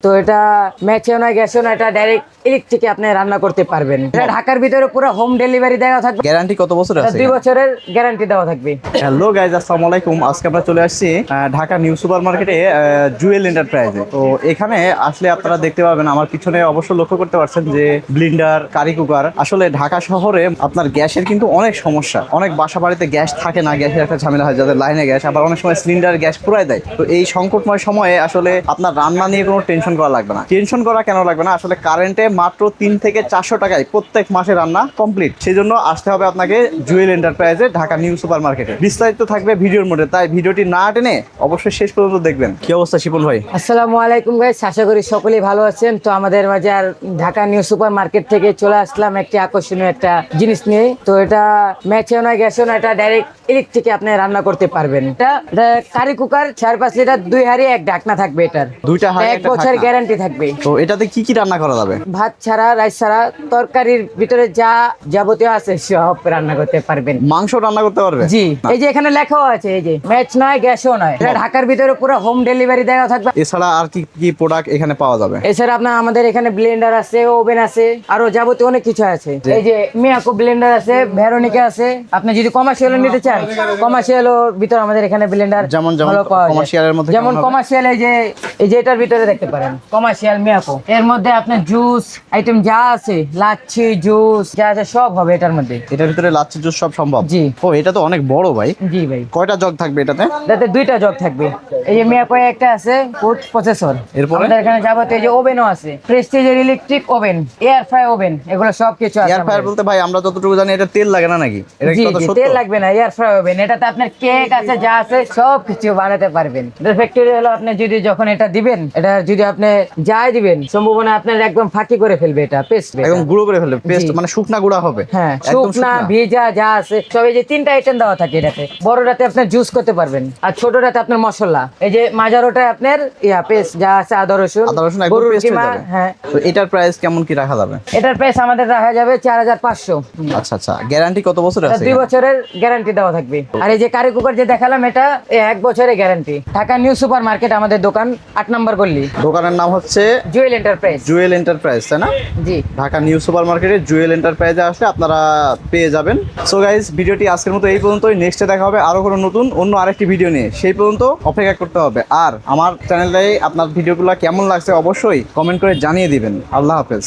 তো এটা ম্যাচেও না গ্যাসও না, এটা ডাইরেক্ট ইলেকট্রিকে আপনি রান্না করতে পারবেন। এটা ঢাকার ভিতরে পুরো হোম ডেলিভারি দেওয়া থাকবে। গ্যারান্টি কত বছর আছে? 2 বছরের গ্যারান্টি দেওয়া থাকবে। হ্যালো গাইজ, আসসালামু আলাইকুম। আজকে আমরা চলে আসছি ঢাকা নিউ সুপার মার্কেটে জুয়েল এন্টারপ্রাইজে। তো এখানে আসলে আপনারা দেখতে পাবেন, আমার পিছনে অবশ্য লক্ষ্য করতে পারছেন যে ব্লিন্ডার, কারি কুকার। আসলে ঢাকা শহরে আপনার গ্যাসের কিন্তু অনেক সমস্যা, অনেক বাসা বাড়িতে গ্যাস থাকে না, গ্যাসের একটা ঝামেলা হয়, যাদের লাইনে গ্যাস, আবার অনেক সময় সিলিন্ডার গ্যাস পুরাই দেয়। তো এই সংকটময় সময়ে আসলে আপনার রান্না নিয়ে কোনো টেনশন করা লাগবে না। টেনশন করা কেন লাগবে না? আসলে কারেন্টে মাত্র 3 থেকে 400 টাকায় প্রত্যেক মাসে রান্না কমপ্লিট। সেই জন্য আসতে হবে আপনাকে জুয়েল এন্টারপ্রাইজে, ঢাকা নিউ সুপার মার্কেটে। বিস্তারিত থাকবে ভিডিওর মধ্যে, তাই ভিডিওটি না টেনে অবশ্যই শেষ পর্যন্ত দেখবেন। কি অবস্থা শিপন ভাই? আসসালামু আলাইকুম গাইস, আশা করি সকলেই ভালো আছেন। তো আমাদের মাঝে আর ঢাকা নিউ সুপার মার্কেট থেকে চলে আসলাম একটি আকর্ষণীয় একটা জিনিস নিয়ে। তো এটা ম্যাচেও না গ্যাসও না, এটা ডাইরেক্ট ইলেকট্রিকে আপনি রান্না করতে পারবেন। এটা কারি কুকার 4-5 লিটার, 2 হাঁড়ি 1 ঢাকনা থাকবে। এটার 2টা হাঁড়ি 1 বছর গ্যারান্টি থাকবে। তো এটাতে কি কি রান্না করা যাবে? ভাত ছাড়া, রাইস ছাড়া, তরকারির ভিতরে যা যাবতীয় আছে সব রান্না করতে পারবেন। মাংস রান্না করতে পারবে? জি, এই যে এখানে লেখাও আছে, এই যে ম্যাচ নয় গ্যাসও নয়, এটা ঢাকার ভিতরে পুরো হোম ডেলিভারি দেওয়া থাকবে। এছাড়া আর কি কি প্রোডাক্ট এখানে পাওয়া যাবে? এছাড়া আপনার আমাদের এখানে ব্লেন্ডার আছে, ওভেন আছে, আরো যাবতীয় অনেক কিছু আছে। এই যে মিয়াকো ব্লেন্ডার আছে, ভেরোনিকা আছে। আপনি যদি কমার্শিয়াল নিতে চান, কমার্শিয়াল ভিতরে আমাদের এখানে ব্লেন্ডার যেমন ভালো পাওয়া যায়। কমার্শিয়ালের মধ্যে যেমন কমার্শিয়াল এই যে এটার ভিতরে দেখতে পারেন, কমার্শিয়াল মিয়াকো। এর মধ্যে আপনার জুস আইটেম যা আছে, লাচ্ছি জুস যা আছে সব হবে এটার মধ্যে। এটার ভিতরে লাচ্ছি জুস সব সম্ভব? জি। ও, এটা তো অনেক বড় ভাই। জি ভাই। কয়টা জগ থাকবে এটাতে? এটাতে 2টা জগ থাকবে। এই যে মিয়াকো একটা আছে ফুড প্রসেসর। এরপরে আমাদের এখানে যাবতীয় যে ওভেনও আছে, প্রেস্টিজের electric oven, air fry oven, এগুলো সব কিছু আছে। এয়ার ফ্রায়ার বলতে ভাই আমরা যতটুকু জানি এটা তেল লাগে না নাকি? এটা কি জি কথা জি, সত্য? তেল লাগবে না, এয়ার ফ্রাই ওভেন। এটাতে আপনার কেক আছে, যা আছে সব কিছু বানাতে পারবেন। এটা ফ্যাক্টরি হলো, আপনি যদি যখন এটা দিবেন, এটা যদি আপনি যাই দিবেন, সম্ভাবনা আপনার একদম ফাঁকি করে ফেলবে। এটা পেস্ট একদম গুঁড়ো করে ফেলবে, পেস্ট মানে শুকনা গুঁড়া হবে? হ্যাঁ, একদম শুকনা ভিজা যা আছে সব। এই যে 3টা আইটেম দেওয়া থাকে এটাতে। বড়টাতে আপনার জুস করতে পারবেন, আর ছোটটাতে আপনার মশলা। এই যে মাঝারোটায় আপনার পেস্ট যা আছে, আদা রসুন একদম গরুর পেস্ট হয়ে কিমা। যাবে। হ্যাঁ। তো এটার প্রাইস কেমন কি রাখা যাবে? এটার প্রাইস আমাদের রাখা যাবে 4500। আচ্ছা আচ্ছা, গ্যারান্টি কত বছর আছে? 2 বছরের গ্যারান্টি দেওয়া থাকবে। আর এই যে কারি কুকার যে দেখালাম, এটা 1 বছরের guarantee. Dhaka new super market, আমাদের দোকান 8 নম্বর গলি। দোকানের নাম হচ্ছে জুয়েল এন্টারপ্রাইজ। জুয়েল এন্টারপ্রাইজ, তাই না? জি। ঢাকা নিউ সুপার মার্কেটে জুয়েল এন্টারপ্রাইজে আসলে আপনারা পেয়ে যাবেন। সো গাইজ, ভিডিওটি আজকের মতো এই পর্যন্তই। নেক্সটে দেখা হবে আরো কোনো নতুন অন্য আরেকটি ভিডিও নিয়ে। সেই পর্যন্ত অপেক্ষা করতে হবে। আর আমার চ্যানেলে আপনার ভিডিওগুলো কেমন লাগছে অবশ্যই কমেন্ট করে জানিয়ে দিবেন। আল্লাহ হাফেজ।